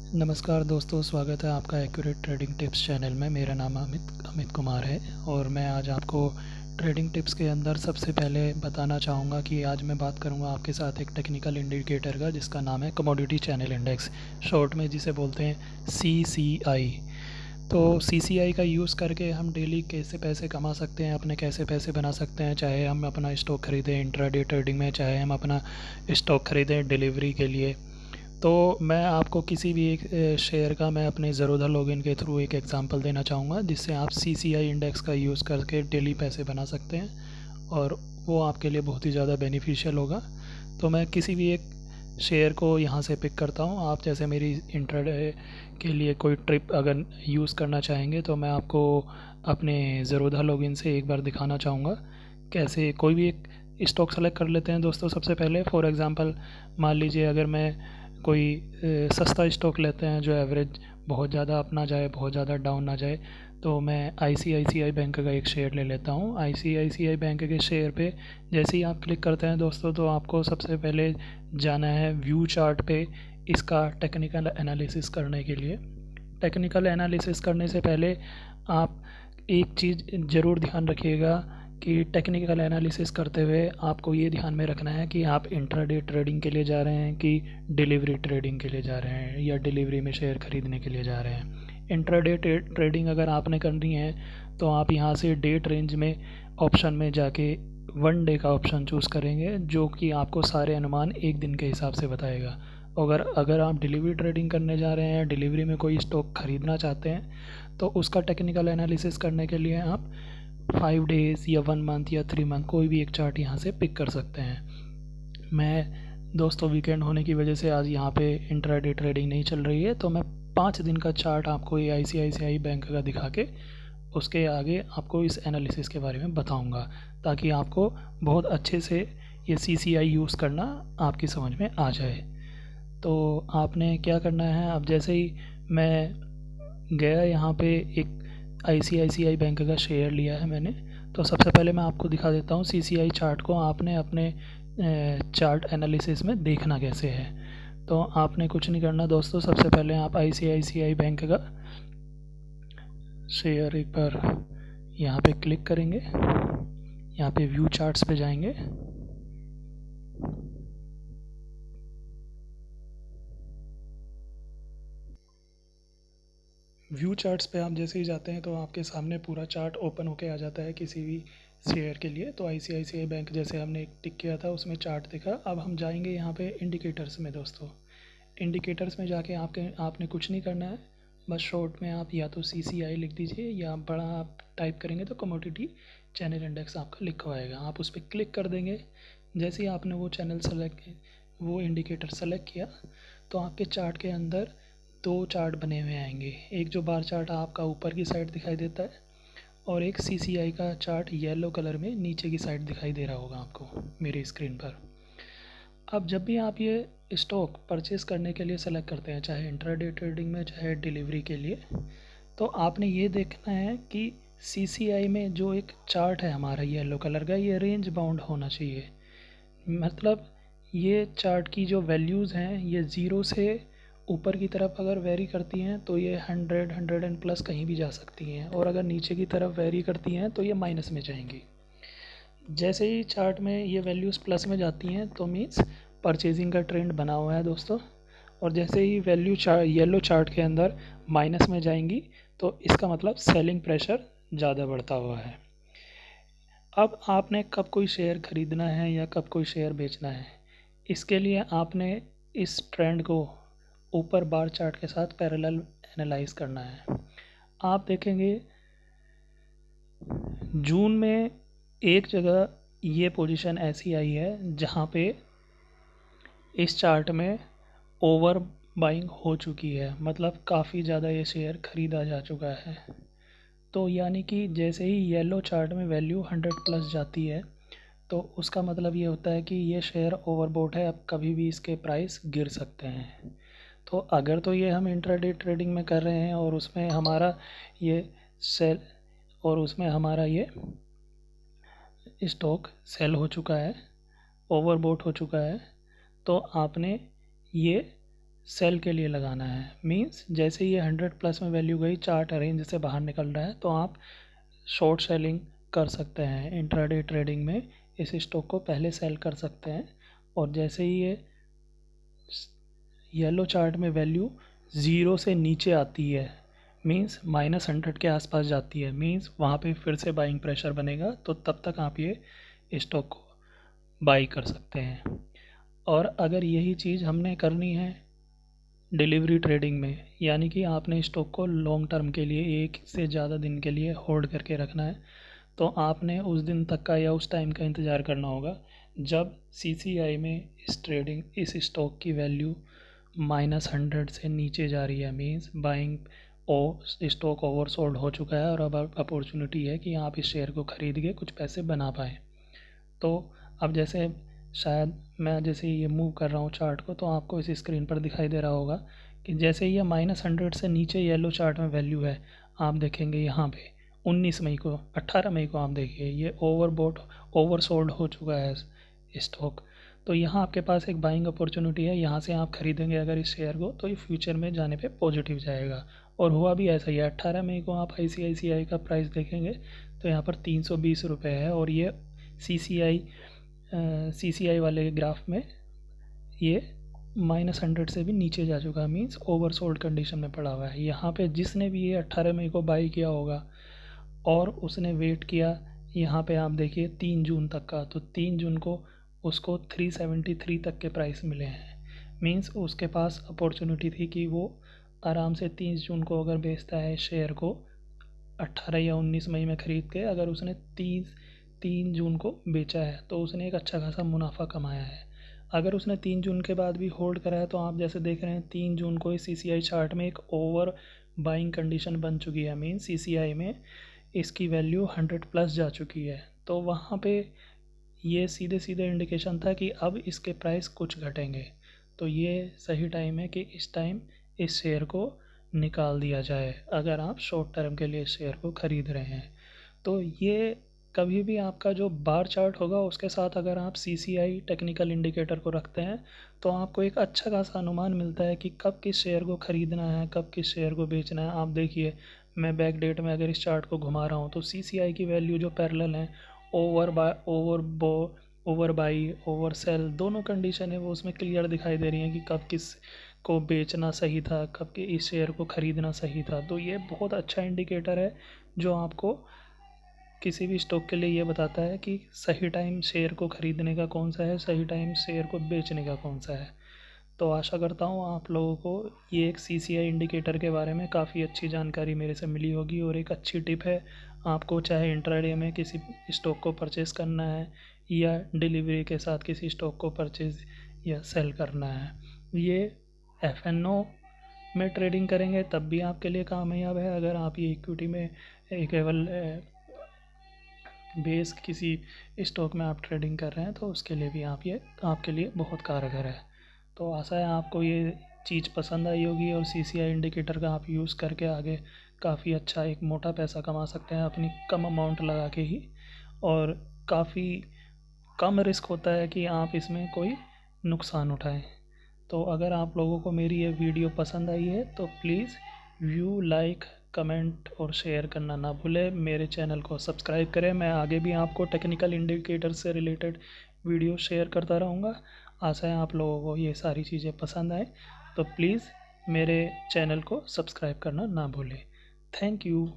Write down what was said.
नमस्कार दोस्तों, स्वागत है आपका एक्यूरेट ट्रेडिंग टिप्स चैनल में। मेरा नाम अमित कुमार है और मैं आज आपको ट्रेडिंग टिप्स के अंदर सबसे पहले बताना चाहूँगा कि आज मैं बात करूँगा आपके साथ एक टेक्निकल इंडिकेटर का, जिसका नाम है कमोडिटी चैनल इंडेक्स, शॉर्ट में जिसे बोलते हैं CCI। तो CCI का यूज़ करके हम डेली कैसे पैसे कमा सकते हैं, अपने कैसे पैसे बना सकते हैं, चाहे हम अपना स्टॉक ख़रीदें इंट्राडे ट्रेडिंग में, चाहे हम अपना स्टॉक ख़रीदें डिलीवरी के लिए। तो मैं आपको किसी भी एक शेयर का मैं अपने ज़ेरोधा लॉगिन के थ्रू एक एग्ज़ाम्पल देना चाहूँगा, जिससे आप CCI इंडेक्स का यूज़ करके डेली पैसे बना सकते हैं और वो आपके लिए बहुत ही ज़्यादा बेनिफिशियल होगा। तो मैं किसी भी एक शेयर को यहाँ से पिक करता हूँ। आप जैसे मेरी इंट्राडे के लिए कोई ट्रिप अगर यूज़ करना चाहेंगे तो मैं आपको अपने ज़ेरोधा लॉगिन से एक बार दिखाना चाहूँगा कैसे कोई भी एक स्टॉक सेलेक्ट कर लेते हैं दोस्तों। सबसे पहले फॉर एग्ज़ाम्पल मान लीजिए अगर मैं कोई सस्ता स्टॉक लेते हैं जो एवरेज बहुत ज़्यादा अप ना जाए, बहुत ज़्यादा डाउन ना जाए, तो मैं ICICI बैंक का एक शेयर ले लेता हूँ। ICICI बैंक के शेयर पे जैसे ही आप क्लिक करते हैं दोस्तों, तो आपको सबसे पहले जाना है व्यू चार्ट पे इसका टेक्निकल एनालिसिस करने के लिए। टेक्निकल एनालिसिस करने से पहले आप एक चीज़ ज़रूर ध्यान रखिएगा कि टेक्निकल एनालिसिस करते हुए आपको ये ध्यान में रखना है कि आप इंट्राडे ट्रेडिंग के लिए जा रहे हैं कि डिलीवरी ट्रेडिंग के लिए जा रहे हैं या डिलीवरी में शेयर ख़रीदने के लिए जा रहे हैं। इंट्राडे ट्रेडिंग अगर आपने करनी है तो आप यहाँ से डेट रेंज में ऑप्शन में जाके 1 डे का ऑप्शन चूज़ करेंगे, जो कि आपको सारे अनुमान एक दिन के हिसाब से बताएगा। अगर आप डिलीवरी ट्रेडिंग करने जा रहे हैं, डिलीवरी में कोई स्टॉक ख़रीदना चाहते हैं, तो उसका टेक्निकल एनालिसिस करने के लिए आप 5 डेज़ या 1 मंथ या 3 मंथ कोई भी एक चार्ट यहाँ से पिक कर सकते हैं। मैं दोस्तों वीकेंड होने की वजह से आज यहाँ पे इंट्राडे ट्रेडिंग नहीं चल रही है, तो मैं 5 दिन का चार्ट आपको ये ICICI बैंक का दिखा के उसके आगे आपको इस एनालिसिस के बारे में बताऊँगा, ताकि आपको बहुत अच्छे से ये CCI यूज़ करना आपकी समझ में आ जाए। तो आपने क्या करना है, अब जैसे ही मैं गया यहाँ पे एक ICICI बैंक का शेयर लिया है मैंने, तो सबसे पहले मैं आपको दिखा देता हूँ CCI चार्ट को आपने अपने चार्ट एनालिसिस में देखना कैसे है। तो आपने कुछ नहीं करना दोस्तों, सबसे पहले आप ICICI बैंक का शेयर एक बार यहाँ पे क्लिक करेंगे, यहाँ पे व्यू चार्ट्स पे जाएंगे। व्यू चार्ट्स पे आप जैसे ही जाते हैं तो आपके सामने पूरा चार्ट ओपन होके आ जाता है किसी भी शेयर के लिए। तो ICICI बैंक जैसे हमने एक टिक किया था उसमें चार्ट दिखा। अब हम जाएंगे यहाँ पे इंडिकेटर्स में दोस्तों। इंडिकेटर्स में जाके आपने कुछ नहीं करना है, बस शॉर्ट में आप या तो CCI लिख दीजिए या बड़ा आप टाइप करेंगे तो कमोडिटी चैनल इंडेक्स आपका लिखा आएगा। आप उस पर क्लिक कर देंगे। जैसे ही आपने वो इंडिकेटर सेलेक्ट किया तो आपके चार्ट के अंदर 2 चार्ट बने हुए आएंगे। एक जो बार चार्ट आपका ऊपर की साइड दिखाई देता है और एक CCI का चार्ट येलो कलर में नीचे की साइड दिखाई दे रहा होगा आपको मेरी स्क्रीन पर। अब जब भी आप ये स्टॉक परचेस करने के लिए सेलेक्ट करते हैं, चाहे इंट्राडे ट्रेडिंग में चाहे डिलीवरी के लिए, तो आपने ये देखना है कि CCI में जो एक चार्ट है हमारा येलो कलर का, ये रेंज बाउंड होना चाहिए। मतलब ये चार्ट की जो वैल्यूज़ हैं ये 0 से ऊपर की तरफ अगर वेरी करती हैं तो ये 100 एंड प्लस कहीं भी जा सकती हैं, और अगर नीचे की तरफ वेरी करती हैं तो ये माइनस में जाएंगी। जैसे ही चार्ट में ये वैल्यूज़ प्लस में जाती हैं तो मीन्स परचेजिंग का ट्रेंड बना हुआ है दोस्तों, और जैसे ही येलो चार्ट के अंदर माइनस में जाएंगी तो इसका मतलब सेलिंग प्रेशर ज़्यादा बढ़ता हुआ है। अब आपने कब कोई शेयर ख़रीदना है या कब कोई शेयर बेचना है, इसके लिए आपने इस ट्रेंड को ऊपर बार चार्ट के साथ पैरेलल एनालाइज करना है। आप देखेंगे जून में एक जगह ये पोजीशन ऐसी आई है जहाँ पे इस चार्ट में ओवर बाइंग हो चुकी है, मतलब काफ़ी ज़्यादा ये शेयर ख़रीदा जा चुका है। तो यानी कि जैसे ही येलो चार्ट में वैल्यू 100 प्लस जाती है तो उसका मतलब ये होता है कि ये शेयर ओवरबॉट है, अब कभी भी इसके प्राइस गिर सकते हैं। तो अगर तो ये हम इंट्राडे ट्रेडिंग में कर रहे हैं और उसमें हमारा ये सेल और उसमें हमारा ये स्टॉक सेल हो चुका है, ओवरबॉट हो चुका है, तो आपने ये सेल के लिए लगाना है। मींस जैसे ये 100 प्लस में वैल्यू गई, चार्ट रेंज से बाहर निकल रहा है, तो आप शॉर्ट सेलिंग कर सकते हैं। इंट्राडे ट्रेडिंग में इस स्टॉक को पहले सेल कर सकते हैं, और जैसे ही ये येलो चार्ट में वैल्यू ज़ीरो से नीचे आती है, मींस -100 के आसपास जाती है, मींस वहाँ पे फिर से बाइंग प्रेशर बनेगा, तो तब तक आप ये स्टॉक को बाई कर सकते हैं। और अगर यही चीज़ हमने करनी है डिलीवरी ट्रेडिंग में, यानी कि आपने स्टॉक को लॉन्ग टर्म के लिए 1 से ज़्यादा दिन के लिए होल्ड करके रखना है, तो आपने उस दिन तक का या उस टाइम का इंतज़ार करना होगा जब CCI में इस स्टॉक की वैल्यू -100 से नीचे जा रही है, मींस बाइंग स्टॉक ओवरसोल्ड हो चुका है और अब अपॉर्चुनिटी है कि आप इस शेयर को ख़रीद के कुछ पैसे बना पाएँ। तो अब जैसे शायद मैं जैसे ये मूव कर रहा हूँ चार्ट को, तो आपको इस स्क्रीन पर दिखाई दे रहा होगा कि जैसे ये -100 से नीचे येलो चार्ट में वैल्यू है, आप देखेंगे यहाँ पे 19 मई को 18 मई को आप देखिए ये ओवरसोल्ड हो चुका है स्टॉक। तो यहाँ आपके पास एक बाइंग अपॉर्चुनिटी है, यहाँ से आप खरीदेंगे अगर इस शेयर को, तो ये फ्यूचर में जाने पे पॉजिटिव जाएगा। और हुआ भी ऐसा ही है। 18 मई को आप ICICI का प्राइस देखेंगे तो यहाँ पर 320 रुपये है, और ये CCI वाले ग्राफ में ये -100 से भी नीचे जा चुका है, मीन्स ओवरसोल्ड कंडीशन में पड़ा हुआ है। यहाँ पे जिसने भी ये 18 मई को बाई किया होगा और उसने वेट किया, यहाँ पे आप देखिए 3 जून तक का, तो 3 जून को उसको 373 तक के प्राइस मिले हैं। मीन्स उसके पास अपॉर्चुनिटी थी कि वो आराम से 30 जून को अगर बेचता है शेयर को 18 या 19 मई में ख़रीद के, अगर उसने 3 जून को बेचा है तो उसने एक अच्छा खासा मुनाफा कमाया है। अगर उसने 3 जून के बाद भी होल्ड करा है, तो आप जैसे देख रहे हैं 3 जून को इस CCI चार्ट में एक ओवर बाइंग कंडीशन बन चुकी है, मीन CCI में इसकी वैल्यू 100 प्लस जा चुकी है। तो वहाँ पे ये सीधे सीधे इंडिकेशन था कि अब इसके प्राइस कुछ घटेंगे, तो ये सही टाइम है कि इस टाइम इस शेयर को निकाल दिया जाए अगर आप शॉर्ट टर्म के लिए इस शेयर को ख़रीद रहे हैं। तो ये कभी भी आपका जो बार चार्ट होगा उसके साथ अगर आप CCI टेक्निकल इंडिकेटर को रखते हैं, तो आपको एक अच्छा खासा अनुमान मिलता है कि कब किस शेयर को ख़रीदना है, कब किस शेयर को बेचना है। आप देखिए मैं बैक डेट में अगर इस चार्ट को घुमा रहा हूँ, तो CCI की वैल्यू जो पैरेलल है, ओवर बाई ओवर सेल दोनों कंडीशन है वो उसमें क्लियर दिखाई दे रही हैं कि कब किस को बेचना सही था, कब के इस शेयर को ख़रीदना सही था। तो ये बहुत अच्छा इंडिकेटर है जो आपको किसी भी स्टॉक के लिए ये बताता है कि सही टाइम शेयर को ख़रीदने का कौन सा है, सही टाइम शेयर को बेचने का कौन सा है। तो आशा करता हूँ आप लोगों को ये एक CCI इंडिकेटर के बारे में काफ़ी अच्छी जानकारी मेरे से मिली होगी, और एक अच्छी टिप है आपको, चाहे इंट्राडे में किसी स्टॉक को परचेज़ करना है या डिलीवरी के साथ किसी स्टॉक को परचेज़ या सेल करना है। ये FNO में ट्रेडिंग करेंगे तब भी आपके लिए कामयाब है। अगर आप ये इक्विटी में केवल बेस किसी स्टॉक में आप ट्रेडिंग कर रहे हैं, तो उसके लिए भी ये आपके लिए बहुत कारगर है। तो आशा है आपको ये चीज़ पसंद आई होगी, और CCI इंडिकेटर का आप यूज़ करके आगे काफ़ी अच्छा एक मोटा पैसा कमा सकते हैं अपनी कम अमाउंट लगा के ही, और काफ़ी कम रिस्क होता है कि आप इसमें कोई नुकसान उठाएं। तो अगर आप लोगों को मेरी ये वीडियो पसंद आई है तो प्लीज़ व्यू, लाइक, कमेंट और शेयर करना ना भूलें। मेरे चैनल को सब्सक्राइब करें। मैं आगे भी आपको टेक्निकल इंडिकेटर से रिलेटेड वीडियो शेयर करता रहूँगा। आशा है आप लोगों को ये सारी चीज़ें पसंद आए, तो प्लीज़ मेरे चैनल को सब्सक्राइब करना ना भूलें। Thank you.